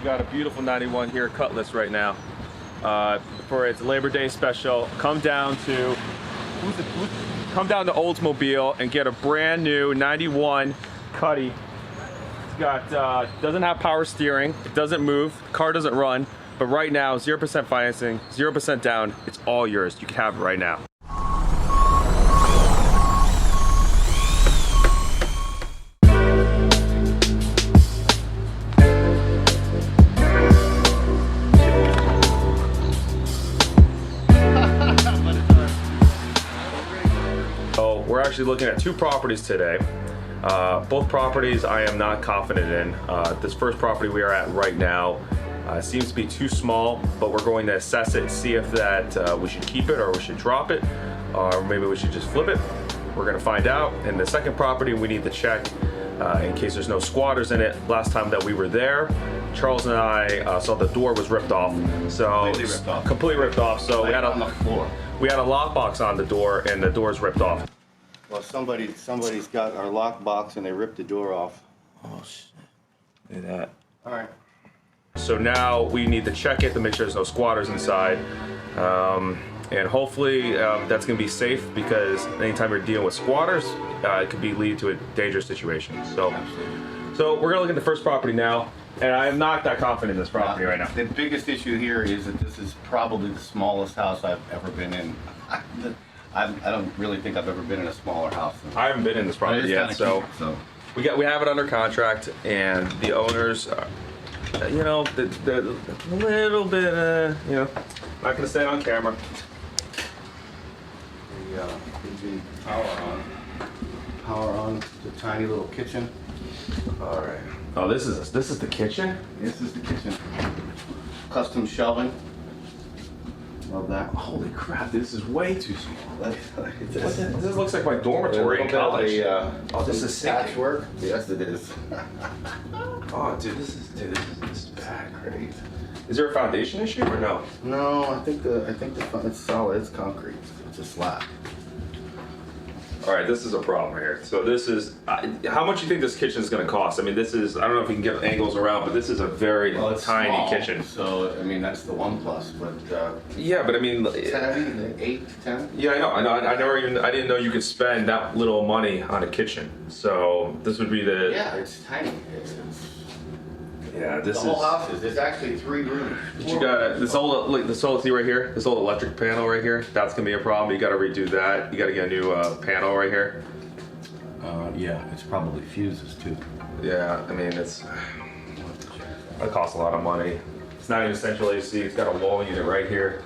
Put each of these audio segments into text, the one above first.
We got a beautiful 91 here, Cutlass right now. For its Labor Day special, come down to Oldsmobile and get a brand new 91 Cuddy. It's got doesn't have power steering, it doesn't move, the car doesn't run, but right now 0% financing, 0% down. It's all yours. You can have it right now. We're actually looking at two properties today. Both properties I am not confident in. This first property we are at right now seems to be too small, but we're going to assess it, see if that we should keep it or we should drop it, or maybe we should just flip it. We're gonna find out. And the second property we need to check in case there's no squatters in it. Last time that we were there, Charles and I saw the door was ripped off. So completely ripped off. So we had on the floor. We had a lockbox on the door and the door's ripped off. Well, somebody's got our lockbox and they ripped the door off. Oh shit. Look at that. All right. So now we need to check it to make sure there's no squatters inside. And hopefully that's gonna be safe, because anytime you're dealing with squatters, it could lead to a dangerous situation. So we're gonna look at the first property now. And I am not that confident in this property right now. The biggest issue here is that this is probably the smallest house I've ever been in. I don't really think I've ever been in a smaller house. I haven't been in this property yet, so we have it under contract, and the owners, you know, they're a little bit, you know, not gonna say it on camera. The power on the tiny little kitchen. All right. Oh, this is the kitchen? This is the kitchen. Custom shelving. Love that. Holy crap, this is way too small. This looks like my A dormitory in little college. bit of Oh, this is sick. patchwork. Yes, it is. Oh, dude, this is bad. Great. Is there a foundation issue or no? No, I think it's solid. It's concrete. It's a slab. All right, this is a problem right here. So this is, how much do you think this kitchen is going to cost? I mean, this is, I don't know if you can get angles around, but this is a very tiny small, kitchen. So, I mean, that's the one plus, but... yeah, but I mean... 10, 8, 10? Yeah, I didn't know you could spend that little money on a kitchen. So this would be the... Yeah, it's tiny. Yeah, this the whole house is, there's actually 3 rooms. But you got this old, like this old, see right here, this old electric panel right here. That's gonna be a problem. You got to redo that. You got to get a new panel right here. Yeah, it's probably fuses too. Yeah, I mean it costs a lot of money. It's not even central AC. It's got a wall unit right here.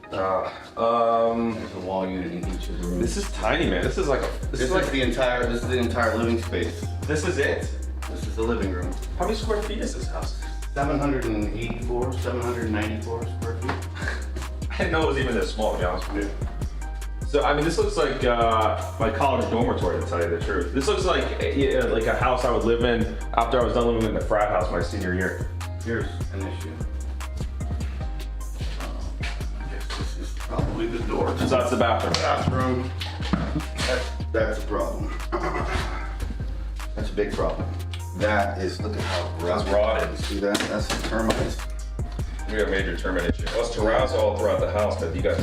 There's a wall unit in each of the rooms. This is tiny, man. This is like a. This is the entire living space. This is it. This is the living room. How many square feet is this house? 794 square feet. I didn't know it was even this small, to be honest with you. So, I mean, this looks like my college dormitory, to tell you the truth. This looks like a house I would live in after I was done living in the frat house my senior year. Here's an issue. I guess this is probably the door. So that's the bathroom. That's a problem. That's a big problem. That is, look at how It's rotted. You see that? That's the termites. We have major termite issue. Well, it's terrazzo all throughout the house, but you got.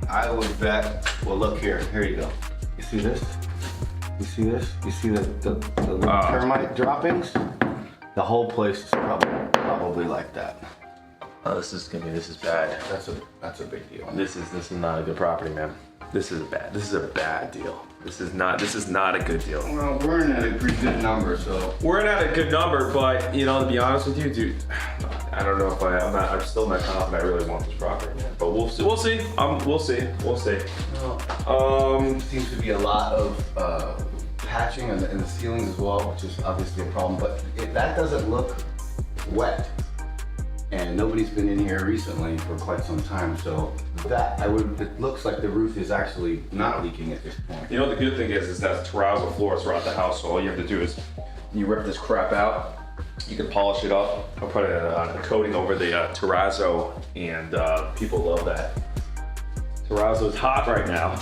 I would bet. Well, look here. Here you go. You see this? You see this? You see the little termite droppings? The whole place is probably like that. Oh, this is bad. That's a big deal. This is not a good property, man. This is a bad deal. This is not a good deal. Well, we're in at a pretty good number, so. We're in at a good number, but you know, to be honest with you, dude, I don't know if I'm still not confident I really want this property, man. But we'll see. We'll see. Seems to be a lot of patching in the ceilings as well, which is obviously a problem. But that doesn't look wet, and nobody's been in here recently for quite some time, so it looks like the roof is actually not leaking at this point. You know what the good thing is that terrazzo floors throughout the house, so all you have to do is you rip this crap out, you can polish it up, I'll put a coating over the terrazzo, and people love that. Terrazzo's hot right now.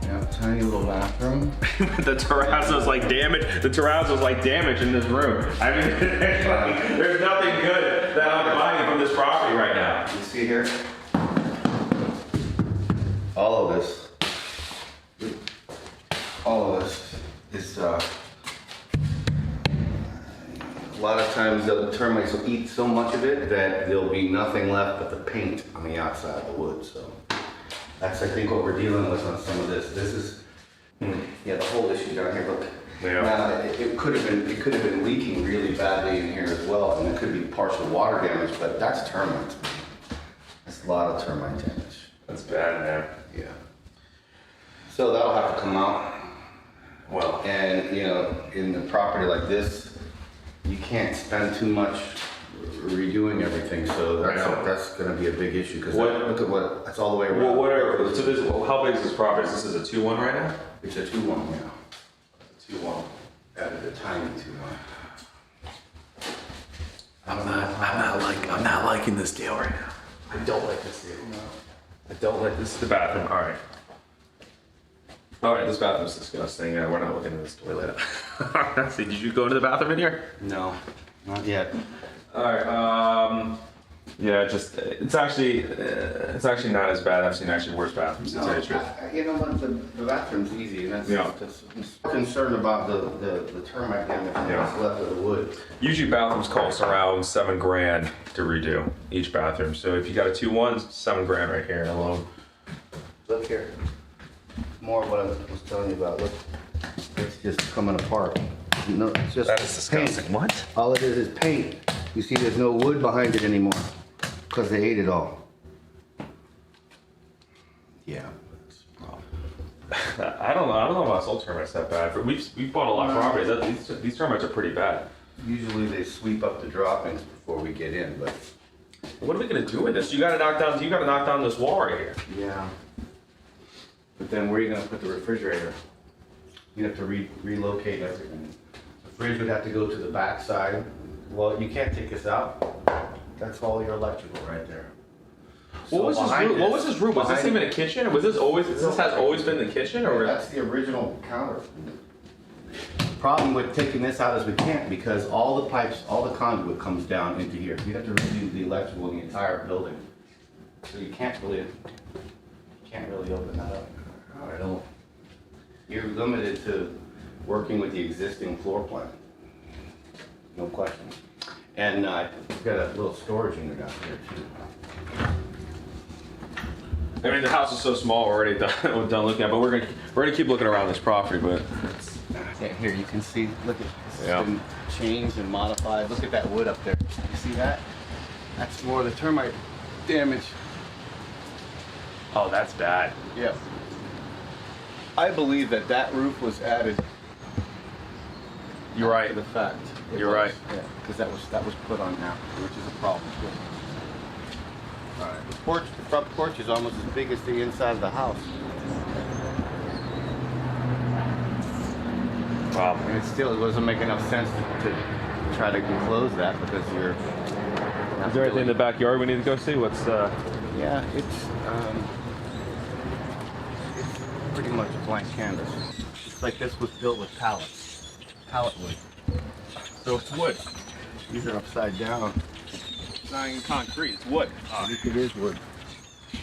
Yeah, tiny little bathroom. The terrazzo's like damaged. The terrazzo's like damaged in this room. I mean, there's nothing good that I'm buying from this property right now. You see here? All of this is, a lot of times the termites will eat so much of it that there'll be nothing left but the paint on the outside of the wood, so. That's, I think, what we're dealing with on some of this. This is, yeah, the whole issue down here, look. Yeah. Now, it could have been leaking really badly in here as well, and it could be partial water damage, but that's termites. That's a lot of termite damage. That's bad, man. Yeah. So that'll have to come out. Well, And, you know, in the property like this, you can't spend too much redoing everything, so that's going to be a big issue, because look at what, that's all the way around. how big is this property? This is a 2-1 right now? It's a 2-1, yeah. 2-1. Added a tiny 2-1. I'm not liking this deal right now. I don't like this deal. No. I don't like this. The bathroom. All right. All right. This bathroom's disgusting. Yeah, we're not looking at this toilet. See, did you go into the bathroom in here? No, not yet. All right. Yeah, it's actually not as bad. I've seen actually worse bathrooms. To tell you the truth. You know what? The bathroom's easy, and that's I'm concerned about the termite damage that's left of the wood. Usually bathrooms cost around $7,000 to redo each bathroom. So if you got a 2-1, $7,000 right here alone. Look here. More of what I was telling you about. Look, it's just coming apart. No, it's just That is disgusting. paint. What? All it is paint. You see, there's no wood behind it anymore because they ate it all. Yeah. I don't know about soul termites that bad. We've bought a lot of properties. These termites are pretty bad. Usually they sweep up the droppings before we get in, but What are we gonna do with this? You gotta knock down this wall right here. yeah. But then where are you gonna put the refrigerator? You have to relocate everything. The fridge would have to go to the back side. Well, you can't take this out. That's all your electrical right there. What was this room? Was this even a kitchen? Or was this has always been the kitchen, or that's the original counter. Problem with taking this out is we can't, because all the pipes, all the conduit comes down into here. You have to redo the electrical in the entire building. So you can't really open that up. I don't. You're limited to working with the existing floor plan. No question. And we've got a little storage unit out here too. I mean, the house is so small. We're already done looking at, but we're gonna keep looking around this property. But Yeah, here you can see. Look at this. Yeah. It's been changed and modified. Look at that wood up there. You see that? That's more of the termite damage. oh, that's bad. Yep. I believe that roof was added. You're right. To the fact. You're right. Yeah, because that was put on now, which is a problem. All right. The front porch is almost as big as the inside of the house. Wow. And it wasn't making enough sense to try to enclose that because you're. Is there anything in the backyard we need to go see? What's Yeah, it's pretty much a blank canvas. It's like this was built with pallet wood. So it's wood. These are upside down. It's not even concrete. It's wood. I think it is wood.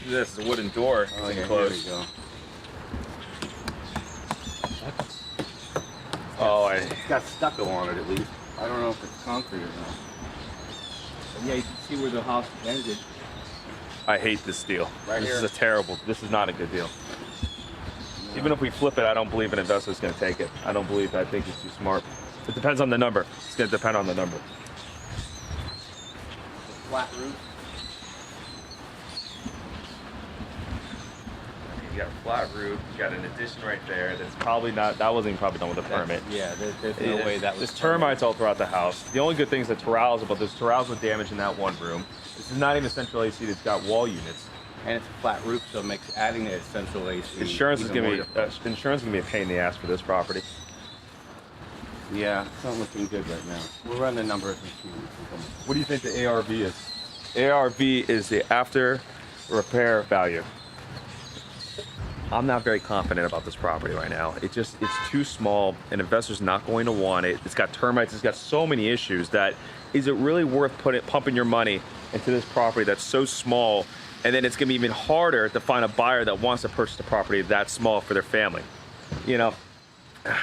This is a wooden door. Oh yeah, Close. here we go. Oh, It's got stucco on it at least. I don't know if it's concrete or not. But yeah, you can see where the house ended. I hate this deal. Right this here. is a terrible. This is not a good deal. No. Even if we flip it, I don't believe an investor's going to take it. I think it's too smart. It depends on the number. It's going to depend on the number. Flat roof. You got a flat roof. You got an addition right there. That's probably not. That wasn't even probably done with a permit. Yeah, there's no way that was. There's termites all throughout the house. The only good thing is the terrazzo, but there's terrazzo damage in that one room. This is not even central AC. It's got wall units. And it's a flat roof, so it makes adding the central AC. Insurance is even gonna more be difficult. insurance is gonna be a pain in the ass for this property. Yeah, it's not looking good right now. We'll run the numbers and see. What do you think the ARV is? ARV is the after repair value. I'm not very confident about this property right now. It's too small. An investor's not going to want it. It's got termites. It's got so many issues that is it really worth pumping your money into this property that's so small, and then it's going to be even harder to find a buyer that wants to purchase a property that small for their family. You know,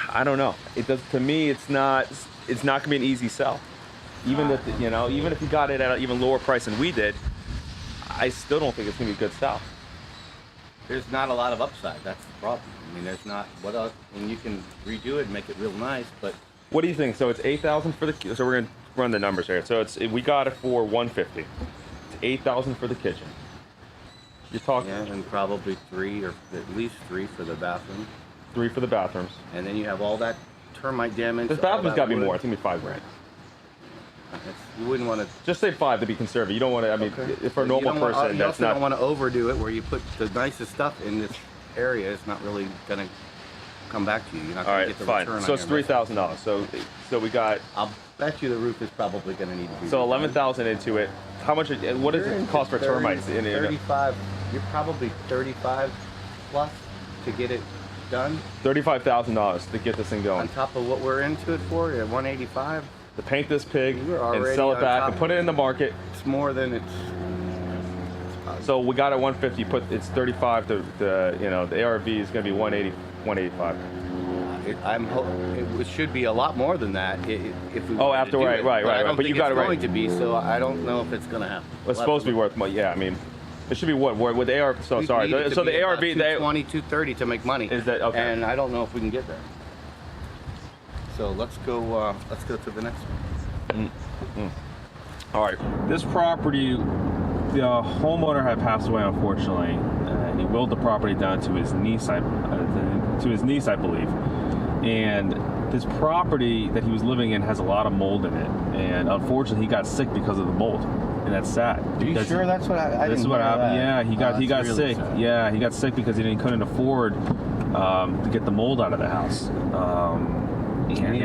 I don't know. It does to me. It's not going to be an easy sell. Even if even if you got it at an even lower price than we did, I still don't think it's going to be a good sell. There's not a lot of upside. That's the problem. I mean, there's not what else, and you can redo it and make it real nice, but. What do you think? So it's $8,000 for the. So we're going to run the numbers here. So we got it for $150. It's $8,000 for the kitchen. You're talking. Yeah, and probably 3 or at least 3 for the bathroom. 3 for the bathrooms. And then you have all that termite damage. This bathroom's got to be more. It's going to be $5 grand. You wouldn't want to just say 5 to be conservative. You don't want to. I mean, okay. For a normal person, you that's also not. don't want to overdo it, where you put the nicest stuff in this area. It's not really going to come back to you. You're not going to get the fine. return. So it's $3,000. So we got. I'll bet you the roof is probably going to need to be. So $11,000 into it. How much? What does it cost for termites? 35. You're probably 35 plus to get it done. $35,000 to get this thing going. On top of what we're into it for, at 185. To paint this pig and already sell it on back top and put it in the market. It's more than it's. So we got it 150. It's 35. The ARV is going to be 180, 185. It should be a lot more than that if we. Oh, after right. But you got it right. It's going to be, so I don't know if it's going to happen. It's supposed to be worth money. Yeah, I mean, it should be what with the ARV. So sorry. So the ARV, the 230 to make money. Is that okay? And I don't know if we can get there. So let's go to the next one. All right, this property, the homeowner had passed away, unfortunately. He willed the property down to his niece, I believe. And this property that he was living in has a lot of mold in it, and unfortunately, he got sick because of the mold, and that's sad. Are you sure that's what I This is what happened. Yeah, he got really sick. Sad. Yeah, he got sick because he couldn't afford to get the mold out of the house. And he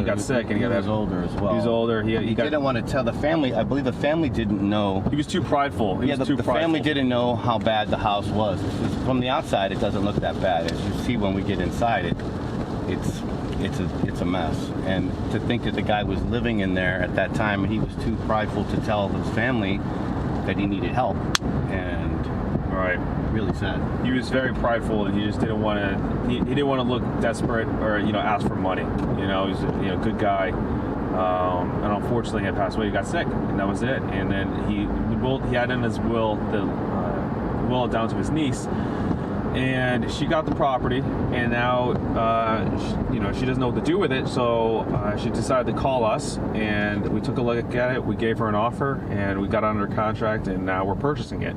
got sick, and he was older as well. He was older. He didn't want to tell the family. I believe the family didn't know. He was too prideful. The family didn't know how bad the house was. From the outside, it doesn't look that bad. As you see when we get inside, it's a mess. And to think that the guy was living in there at that time, and he was too prideful to tell his family that he needed help. And really sad. He was very prideful, and he just didn't want to. He didn't want to look desperate or ask for money. He's a good guy, and unfortunately, he had passed away. He got sick, and that was it. And then he had in his will will it down to his niece, and she got the property, and now she doesn't know what to do with it. So she decided to call us, and we took a look at it. We gave her an offer, and we got under contract, and now we're purchasing it.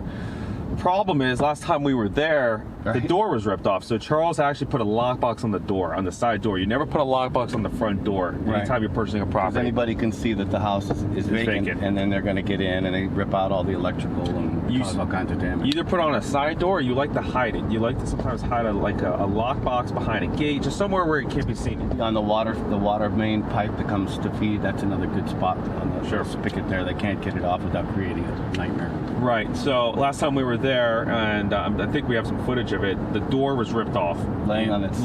Problem is, last time we were there, the door was ripped off. So Charles actually put a lockbox on the door, on the side door. You never put a lockbox on the front door anytime you're purchasing a property. Anybody can see that the house is vacant, and then they're going to get in and they rip out all the electrical and cause all kinds of damage. You either put on a side door, or you like to hide it. You like to sometimes hide a lockbox behind a gate, just somewhere where it can't be seen. On the water main pipe that comes to feed, that's another good spot on the spigot there. They can't get it off without creating a nightmare. Right. So last time we were there, and I think we have some footage of it, the door was ripped off. Laying on its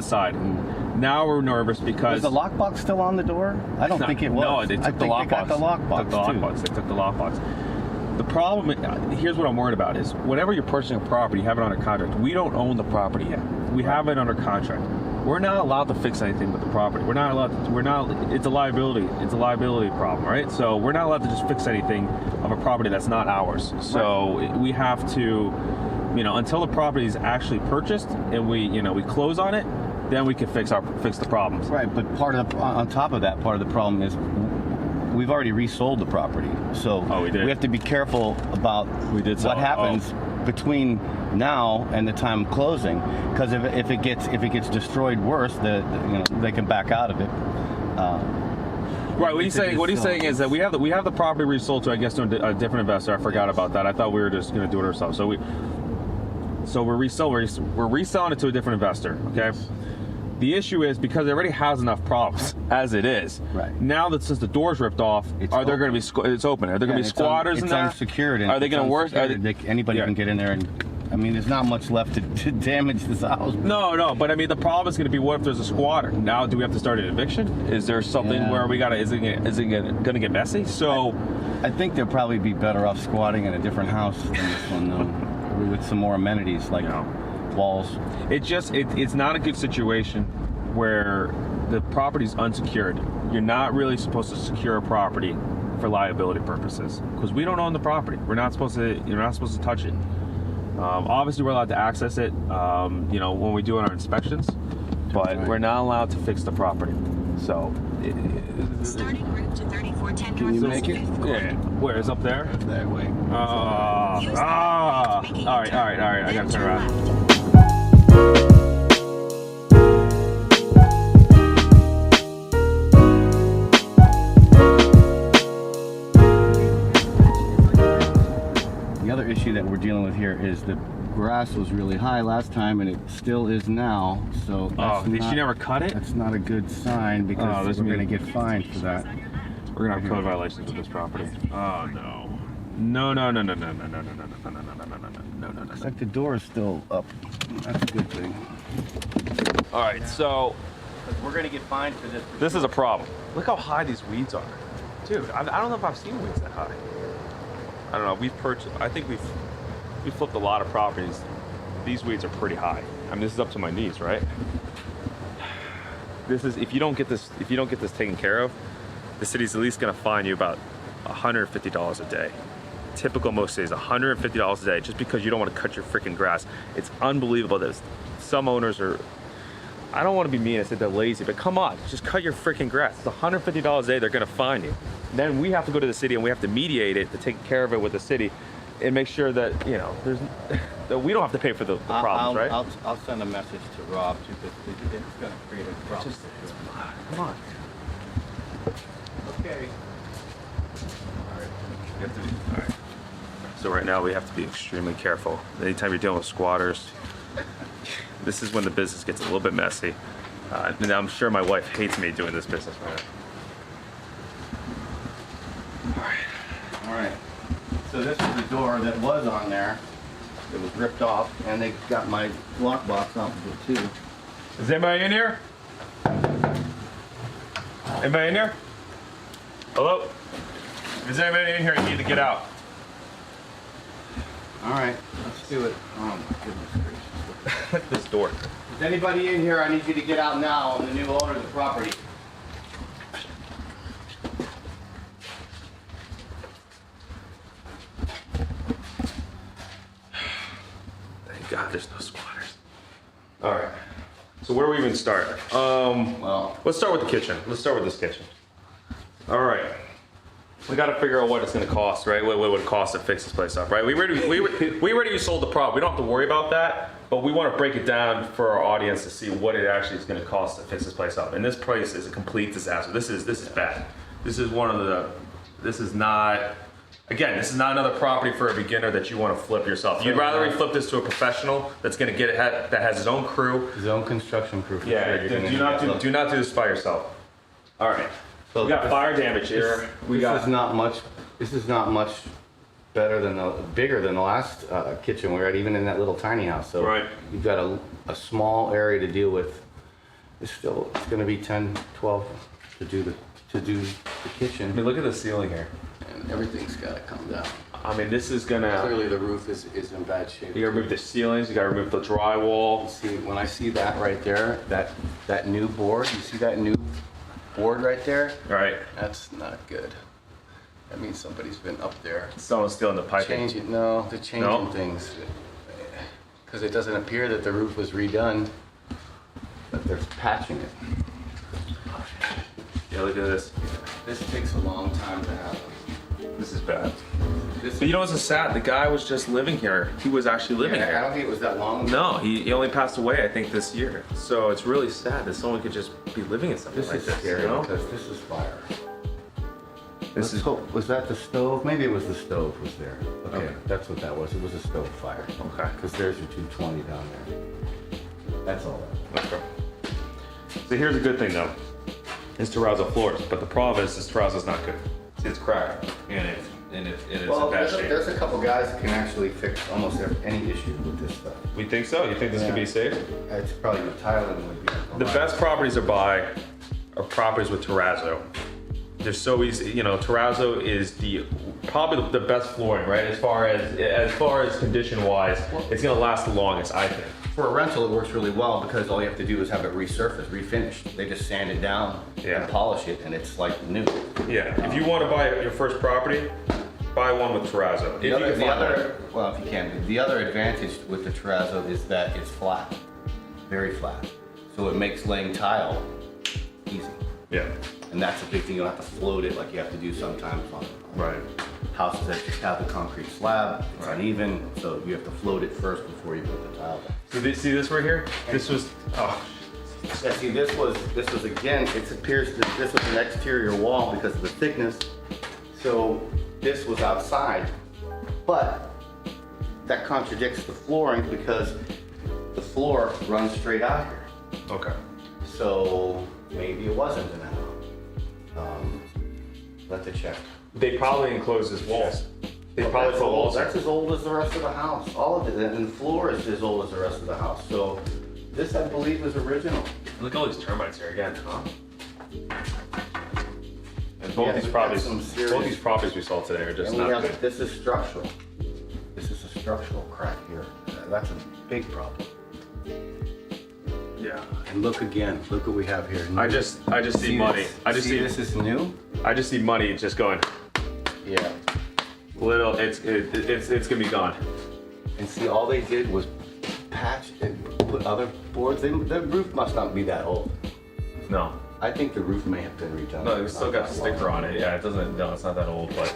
side. Mm. Now we're nervous because... Is the lockbox still on the door? I don't think it was. No, they took the lockbox. They got the lockbox, They took the lockbox. The problem, here's what I'm worried about, is whenever you're purchasing a property, you have it under contract. We don't own the property yet. We have it under contract. We're not allowed to fix anything with the property. It's a liability. It's a liability problem, right? So we're not allowed to just fix anything of a property that's not ours. So we have to, until the property is actually purchased and we close on it, then we can fix the problems. Right, but on top of that, part of the problem is we've already resold the property. So we have to be careful about what happens between now and the time of closing, because if it gets destroyed worse, they can back out of it. Right. What he's saying is that we have the property resold to, I guess, to a different investor. I forgot about that. I thought we were just going to do it ourselves. So we're reselling it to a different investor. Okay. Yes. The issue is because it already has enough problems as it is. Right. Now that since the door's ripped off, it's open. Are there going to be squatters in there? It's unsecured. Are they going to work? Anybody can get in there and I mean, there's not much left to damage this house. No, but I mean, the problem is going to be, what if there's a squatter? Now, do we have to start an eviction? Is there something where we gotta? Is it going to get messy? So, I think they'll probably be better off squatting in a different house than this one, though, with some more amenities like walls. It's not a good situation where the property's unsecured. You're not really supposed to secure a property for liability purposes because we don't own the property. You're not supposed to touch it. Obviously, we're allowed to access it, when we do our inspections, but we're not allowed to fix the property. So, Starting route to 3410 Can you North make it? yeah, where is up there? That way. All right. I gotta turn around. The other issue that we're dealing with here is the grass was really high last time and it still is now, so Did she never cut it? that's not a good sign because we're going to get fined for that. We're gonna have code violations with this property. Oh no. No. Looks like the door is still up. That's a good thing. All right, so We're going to get fined for this. this is a problem. Look how high these weeds are, dude. I don't know if I've seen weeds that high. I don't know. I think we've flipped a lot of properties. These weeds are pretty high. I mean, this is up to my knees, right? This is if you don't get this taken care of, the city's at least gonna fine you about $150 a day. Typical most cities, $150 a day, just because you don't want to cut your freaking grass. It's unbelievable that some owners are. I don't want to be mean and say they're lazy, but come on, just cut your freaking grass. It's $150 a day. They're gonna fine you. Then we have to go to the city and we have to mediate it to take care of it with the city, and make sure that there's that we don't have to pay for the problems, right? I'll send a message to Rob too, because it's going to create a problem. Come on. Okay. All right. So right now we have to be extremely careful. Anytime you're dealing with squatters, this is when the business gets a little bit messy. And I'm sure my wife hates me doing this business right now. All right. So this is the door that was on there. It was ripped off, and they got my lockbox off of it too. Is anybody in here? Anybody in here? Hello? Is anybody in here you need to get out? All right, let's do it. Oh my goodness gracious. Look at this door. Is anybody in here? I need you to get out now. I'm the new owner of the property. Thank God there's no squatters. All right. So where do we even start? Well, Let's start with the kitchen. Let's start with this kitchen. All right. We got to figure out what it's going to cost, right? What would it cost to fix this place up, right? We already sold the property. We don't have to worry about that, but we want to break it down for our audience to see what it actually is going to cost to fix this place up. And this place is a complete disaster. This is bad. This is this is not another property for a beginner that you want to flip yourself. You'd rather we flip this to a professional that's going to get it, that has his own crew. his own construction crew. for Yeah, sure. You're do not gonna do this by yourself. All right. So We got fire damage here. This is not much. This is not much better than bigger than the last kitchen we were at, even in that little tiny house. So Right. you've got a small area to deal with. It's going to be 10, 12 to do the kitchen. I mean, look at the ceiling here. And everything's got to come down. I mean, this is gonna. Clearly, the roof is in bad shape. You gotta remove the ceilings. You gotta remove the drywall. See, when I see that right there, that new board. You see that new board right there? All right. That's not good. That means somebody's been up there. Someone's stealing the piping. They're changing things. Because it doesn't appear that the roof was redone, but they're patching it. Yeah, look at this. This takes a long time to happen. This is bad. But you know what's so sad? The guy was just living here. He was actually living I here. don't think it was that long. No, he only passed away, I think, this year. So it's really sad that someone could just be living in something This like is this. scary You know? because this is fire. This is. Was that the stove? Maybe it was the stove was there. Okay, Okay. that's what that was. It was a stove fire. Okay. Because there's your 220 down there. That's all that. Okay. So here's a good thing though. Is terrazzo floors, but the problem is this terrazzo's not good. See, it's cracked and and it's Well, in bad there's shape. there's a couple guys that can actually fix almost any issue with this stuff. We think so? You think this could be safe? It's probably the tiling would be. The best properties to buy are properties with terrazzo. They're so easy. You know, terrazzo is probably the best flooring, right? As far as condition wise, it's gonna last the longest, I think. For a rental, it works really well because all you have to do is have it resurfaced, refinished. They just sand it down and polish it, and it's like new. Yeah. If you want to buy your first property, buy one with terrazzo. Well, if you can. The other advantage with the terrazzo is that it's flat, very flat. So it makes laying tile easy. Yeah. And that's a big thing. You don't have to float it like you have to do sometimes on Right. houses that just have the concrete slab. It's uneven, so you have to float it first before you put the tile down. See this right here? This was. Oh. Yeah, see, this was again. It appears that this was an exterior wall because of the thickness. So this was outside, but that contradicts the flooring because the floor runs straight out here. Okay. So maybe it wasn't an hour. Let's check. They probably enclosed his walls. They probably put walls. That's as old as the rest of the house. All of it, and the floor is as old as the rest of the house. So this, I believe, is original. Look at all these termites here again, huh? And both Yeah, these we've properties, got some serious- both these properties we saw today are just And we not have, good. this is structural. This is a structural crack here. That's a big problem. Yeah. And look again. Look what we have here. I just see money. This? I just see this is new. I just see money just going. Yeah. Little, it's gonna be gone. And see, all they did was patch and put other boards in. The roof must not be that old. No. I think the roof may have been redone. No, it's still got a sticker on it. Yeah, it doesn't. No, it's not that old, but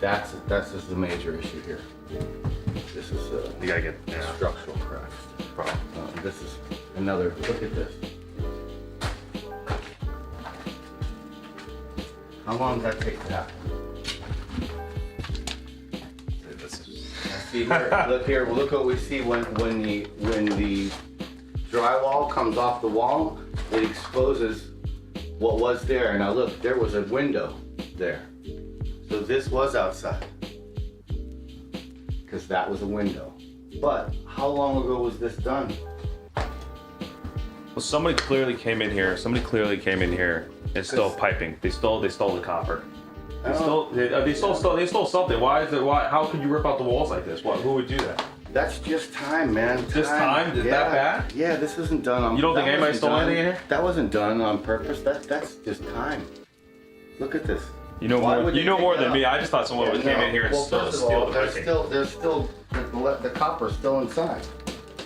That's just the major issue here. This is you gotta get structural cracks. problem. This is another. Look at this. How long does that take to happen? This is, See here, look here. Look what we see when the drywall comes off the wall. It exposes what was there. Now look, there was a window there. So this was outside. Because that was a window. But how long ago was this done? well, somebody clearly came in here. It's still piping. They stole the copper. They stole something. Why? How could you rip out the walls like this? Who would do that? That's just time, man. Just time? Is that bad? Yeah, this isn't done on. You don't think that anybody wasn't stole done- anything in here? That wasn't done on purpose. That's just time. Look at this. You know Why more. would You they know take more that than out? me. I just thought someone Yeah, came no. in here and Well, steal first of the all, piping. there's still the copper's still inside.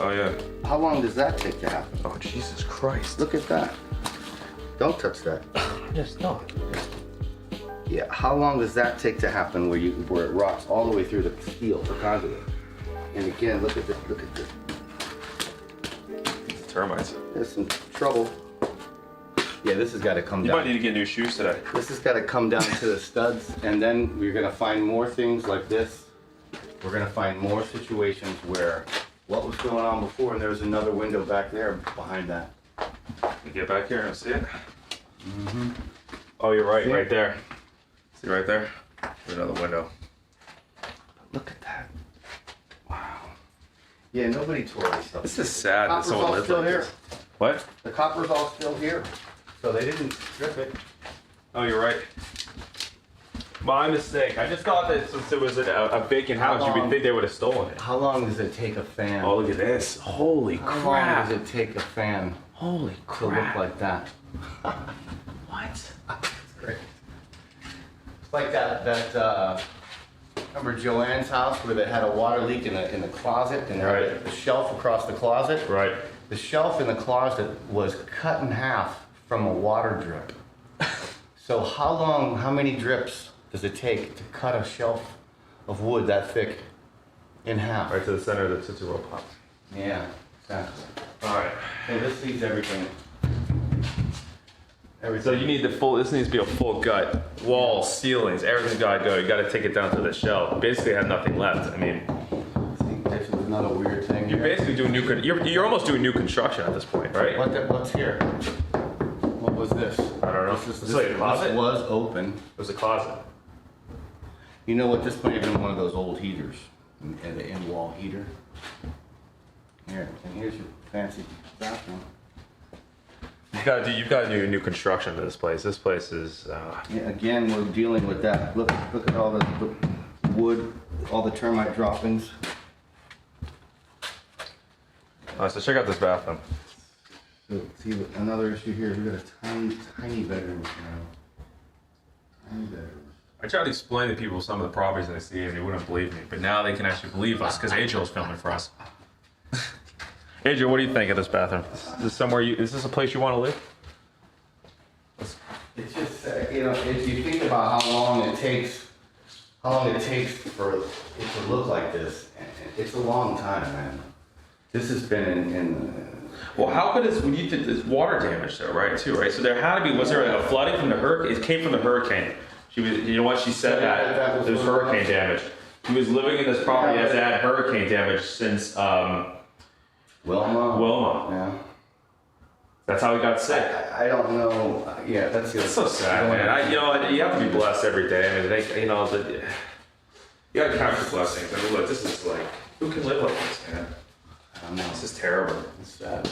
Oh yeah. How long does that take to happen? Oh Jesus Christ. Look at that. Don't touch that. Yes, no. Yeah. How long does that take to happen where it rots all the way through the steel, the conduit? And again, look at this. Look at this. Termites. There's some trouble. Yeah, this has got to come You down. might need to get new shoes today. This has got to come down to the studs, and then we're gonna find more things like this. We're gonna find more situations where what was going on before, and there was another window back there behind that. You get back here and see it. Oh, you're right. See? Right there. See right there? There's another window. Look at that. Wow. Yeah, nobody tore this stuff. This is sad that Copper's someone all lived still like here. this. What? The copper's all still here, so they didn't strip it. Oh, you're right. My mistake. I just thought that since it was a vacant house, you would think they would have stolen it. How long does it take a fan? Oh, look at this. Holy How long crap. does it take a fan Holy to look crap. like that? What? That's great. It's like that remember Joanne's house where they had a water leak in the closet and they had Right. the shelf across the closet? Right. The shelf in the closet was cut in half from a water drip. So how many drips does it take to cut a shelf of wood that thick in half? Right to the center of the Tootsie Roll Pop. Yeah, exactly. All right. So this needs everything. So you need this needs to be a full gut. Walls, ceilings, everything's gotta go. You gotta take it down to the shelf. Basically have nothing left. I mean, See, this is another weird thing you're here. basically doing you're almost doing new construction at this point, right? What's here? What was this? I don't know. This It's like a closet? was open. It was a closet. You know what? This might have been one of those old heaters, and the in-wall heater. Here, and here's your fancy bathroom. You've got new construction to this place. This place is. Yeah, again, we're dealing with that. Look at all the wood, all the termite droppings. So check out this bathroom. So, see, another issue here. We got a tiny bedroom now. Tiny bedroom. I tried to explain to people some of the properties that I see, and they wouldn't believe me. But now they can actually believe us because Adriel's filming for us. Adriel, what do you think of this bathroom? Is this a place you want to live? It's just, you know, if you think about how long it takes for it to look like this, it's a long time, man. This has been in Well, how could this? When you did this water damage, though, right? Too, right? So there had to be. Was there a flooding from the hurricane? It came from the hurricane. She was. You know what she said? That there was hurricane damage. He was living in this property that's had hurricane damage since Wilma. Yeah. That's how he got sick. I don't know. Yeah, that's so sad, man. You have to be blessed every day. I mean, you gotta count your blessings. I mean, look, this is like, who can live like this, man? I don't know. This is terrible. It's sad.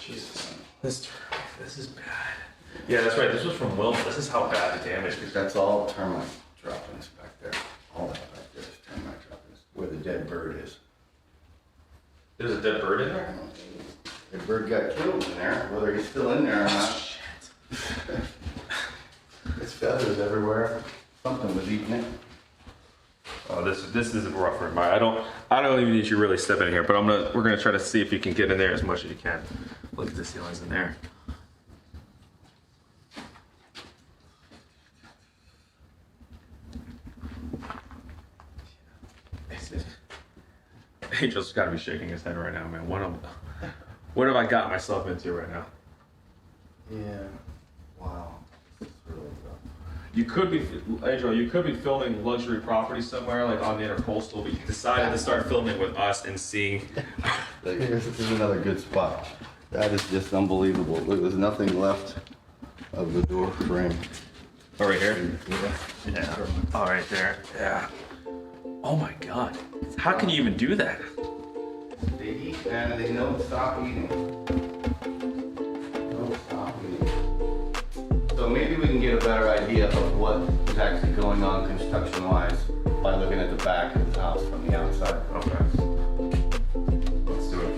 Jesus, this is bad. Yeah, that's right. This was from Wilma. This is how bad the damage is. That's all termite droppings back there. All that back there is termite droppings. Where the dead bird is. There's a dead bird in there? The bird got killed in there, whether he's still in there or not. Shit. There's feathers everywhere. Something was eating it. Oh, this is a rough room. I don't even need you really step in here, but we're gonna try to see if you can get in there as much as you can. Look at the ceilings in there. Angel's got to be shaking his head right now, man. What have I got myself into right now? Yeah. Wow. This is really rough. Adriel, you could be filming luxury property somewhere, like on the intercoastal, but you decided to start filming with us and seeing. This is another good spot. That is just unbelievable. Look, there's nothing left of the door frame. Oh, right here? Yeah. Oh, right there. Yeah. Oh my God. How can you even do that? They eat and they don't stop eating. Don't stop eating. So maybe we can get a better idea of what is actually going on construction-wise by looking at the back of the house from the outside. Okay. Let's do it.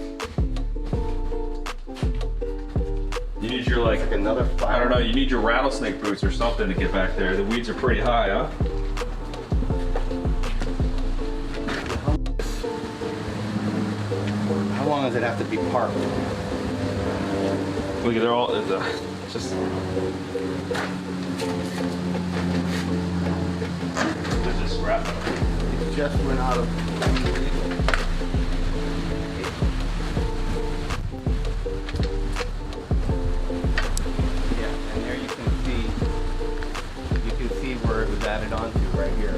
You need your Like another fire. I don't know, you need your rattlesnake boots or something to get back there. The weeds are pretty high, huh? How long does it have to be parked? Look, they're all just. They're just scrap. It just went out of. Yeah, and there you can see where it was added onto right here.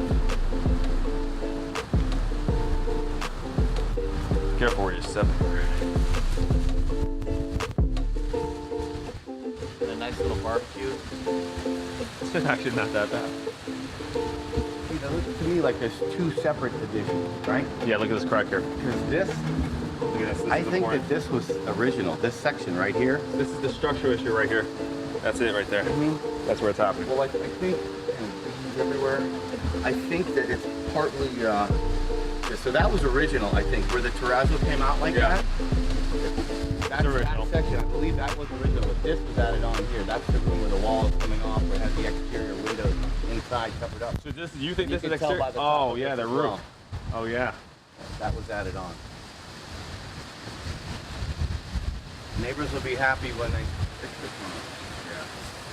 Careful where you step. And a nice little barbecue. It's actually not that bad. See, that looks to me like there's two separate editions, right? Yeah, look at this crack here. Because this, Look at this. I think that this was original. This section right here. This is the structural issue right here. That's it right there. I mean, That's where it's happening. well, I think, and bees everywhere. I think that it's partly, so that was original, I think, where the terrazzo came out like Yeah. that. That's original. That section, I believe that was original, but this was added on here. That's the room where the wall is coming off, where it has the exterior windows inside covered up. So you think You this is can tell exterior? by the top Oh of yeah, this the as roof. well. Oh yeah. That was added on. Neighbors will be happy when they fix this one. Yeah.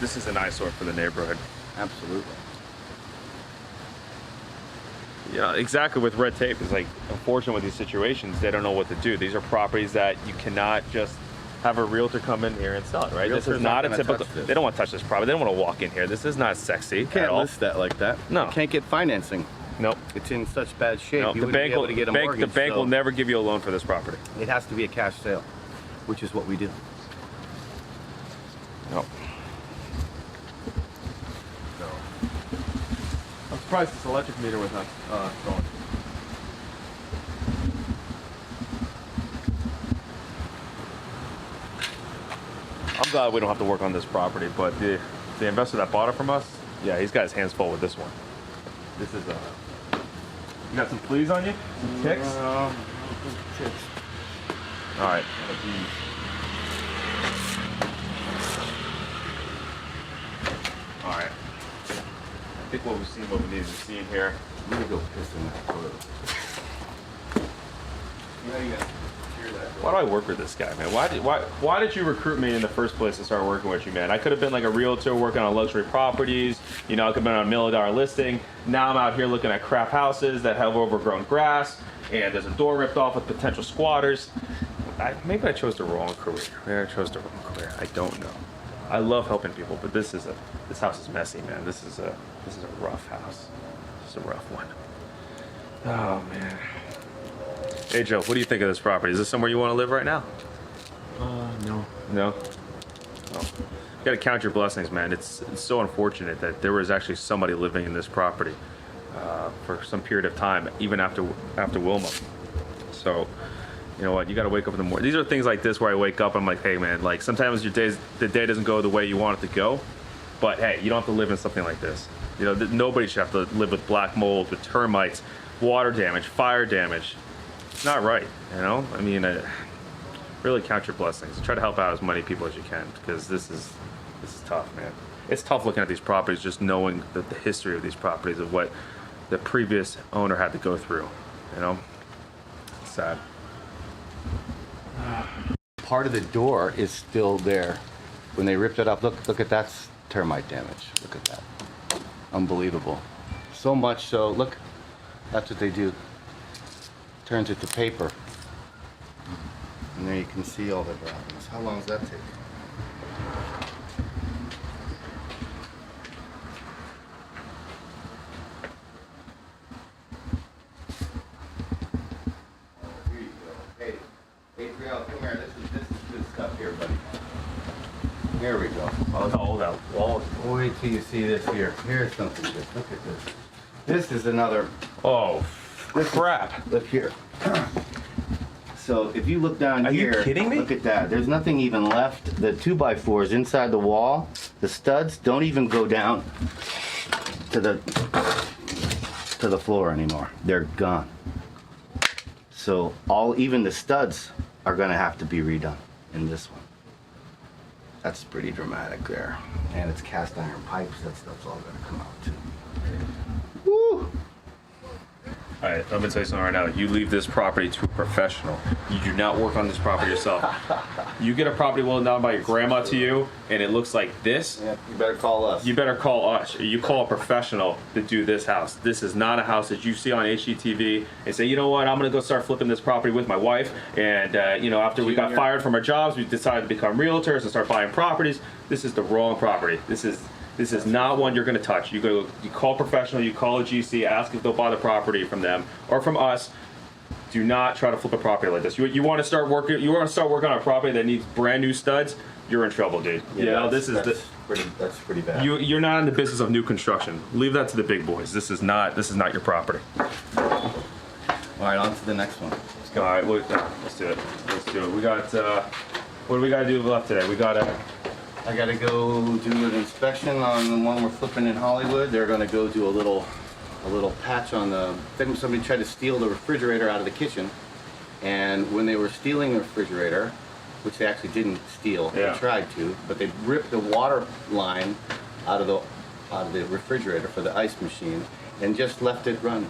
This is an eyesore for the neighborhood. Absolutely. Yeah, exactly. With red tape, it's like unfortunate with these situations, they don't know what to do. These are properties that you cannot just have a realtor come in here and sell it, right? This Realtor's is not not a gonna typical. touch this. They don't want to touch this property. They don't want to walk in here. This is not sexy You at can't all. list that like that. No. You can't get financing. Nope. It's in such bad shape. No. You The wouldn't bank be able will. to get a The mortgage. bank so will never give you a loan for this property. It has to be a cash sale, which is what we do. No. So, I'm surprised this electric meter was not going. I'm glad we don't have to work on this property, but the investor that bought it from us, yeah, he's got his hands full with this one. This is you got some fleas on you? Some ticks? Ticks. All right. All right. I think what we've seen, what we need to see in here. I'm gonna go piss in that toilet. You know you gotta hear that. Why do I work with this guy, man? Why did you recruit me in the first place to start working with you, man? I could have been like a realtor working on luxury properties. You know, I could have been on a $1 million listing. Now I'm out here looking at crap houses that have overgrown grass, and there's a door ripped off with potential squatters. Maybe I chose the wrong career. Maybe I chose the wrong career. I don't know. I love helping people, but this house is messy, man. This is a rough house. This is a rough one. Oh man. Hey Joe, what do you think of this property? Is this somewhere you want to live right now? No. No? Oh. You gotta count your blessings, man. It's so unfortunate that there was actually somebody living in this property for some period of time, even after Wilma. So, you know what? You gotta wake up in the morning. These are things like this where I wake up, I'm like, hey man, like sometimes the day doesn't go the way you want it to go, but hey, you don't have to live in something like this. You know, nobody should have to live with black mold, with termites, water damage, fire damage. It's not right, you know? I mean, really count your blessings. Try to help out as many people as you can, because this is tough, man. It's tough looking at these properties, just knowing the history of these properties, of what the previous owner had to go through, you know? It's sad. Part of the door is still there. When they ripped it up, look at that's termite damage. Look at that. Unbelievable. So much so, look, that's what they do. Turns it to paper. And there you can see all the droppings. How long does that take? Here you go. Hey, Adriel, come here. This is good stuff here, buddy. Here we go. Oh, that wall. Wait till you see this here. Here's something good. Look at this. This is another. Oh, crap. Look here. So if you look down Are you here, kidding me? look at that. There's nothing even left. The 2x4s inside the wall, the studs don't even go down to the floor anymore. They're gone. So even the studs are gonna have to be redone in this one. That's pretty dramatic there. And it's cast iron pipes. That stuff's all gonna come out too. Woo! All right, I'm gonna tell you something right now. You leave this property to a professional. You do not work on this property yourself. You get a property well done by your grandma to you, and it looks like this. Yeah, you better call us. You better call us. You call a professional to do this house. This is not a house that you see on HGTV and say, you know what, I'm gonna go start flipping this property with my wife. And you know, after we got fired from our jobs, we decided to become realtors and start buying properties. This is the wrong property. This is not one you're going to touch. You call a professional, you call a GC, ask if they'll buy the property from them or from us. Do not try to flip a property like this. You want to start working. You want to start working on a property that needs brand new studs. You're in trouble, dude. Yeah, that's pretty bad. You're not in the business of new construction. Leave that to the big boys. This is not your property. All right, on to the next one. Let's go. All right, let's do it. Let's do it. We got what do we got to do left today? We got I gotta go do an inspection on the one we're flipping in Hollywood. They're gonna go do a little patch on the. I think somebody tried to steal the refrigerator out of the kitchen, and when they were stealing the refrigerator, which they actually didn't steal, Yeah. they tried to, but they ripped the water line out of the refrigerator for the ice machine and just left it run.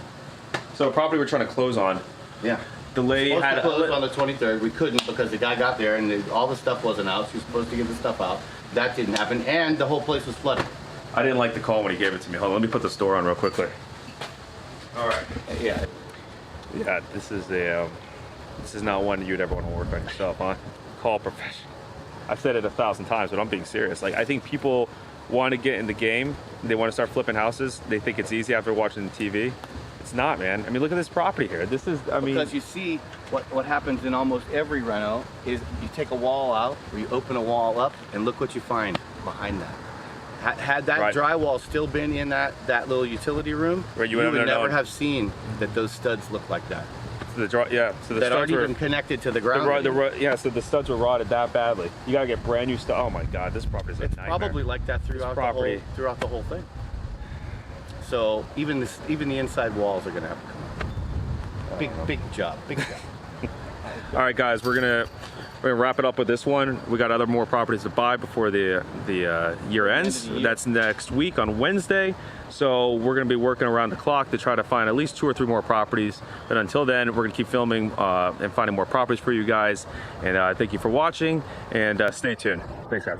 so a property we're trying to close on. Yeah. The lady Supposed had to close on the 23rd. We couldn't because the guy got there and all the stuff wasn't out. She was supposed to get the stuff out. That didn't happen, and the whole place was flooded. I didn't like the call when he gave it to me. Hold on, let me put the store on real quickly. All right. Yeah. Yeah, this is not one you'd ever want to work on yourself, huh? Call a professional. I've said it 1,000 times, but I'm being serious. Like, I think people want to get in the game. They want to start flipping houses. They think it's easy after watching the TV. It's not, man. I mean, look at this property here. This is, I mean... Because you see, what happens in almost every reno is you take a wall out, or you open a wall up, and look what you find behind that. Had that Right. drywall still been in that little utility room, Right, you you would would have never known. have seen that those studs look like that. So the That studs aren't were even connected to the ground. so the studs were rotted that badly. You gotta get brand new stuff. Oh my God, this property's a It's nightmare. probably like that throughout property. the whole thing. So even the inside walls are gonna have to come up. Big job. All right, guys, we're gonna wrap it up with this one. We got more properties to buy before the year ends. That's next week on Wednesday. So we're gonna be working around the clock to try to find at least 2 or 3 more properties. But until then, we're gonna keep filming and finding more properties for you guys. And thank you for watching, and stay tuned. Thanks, guys.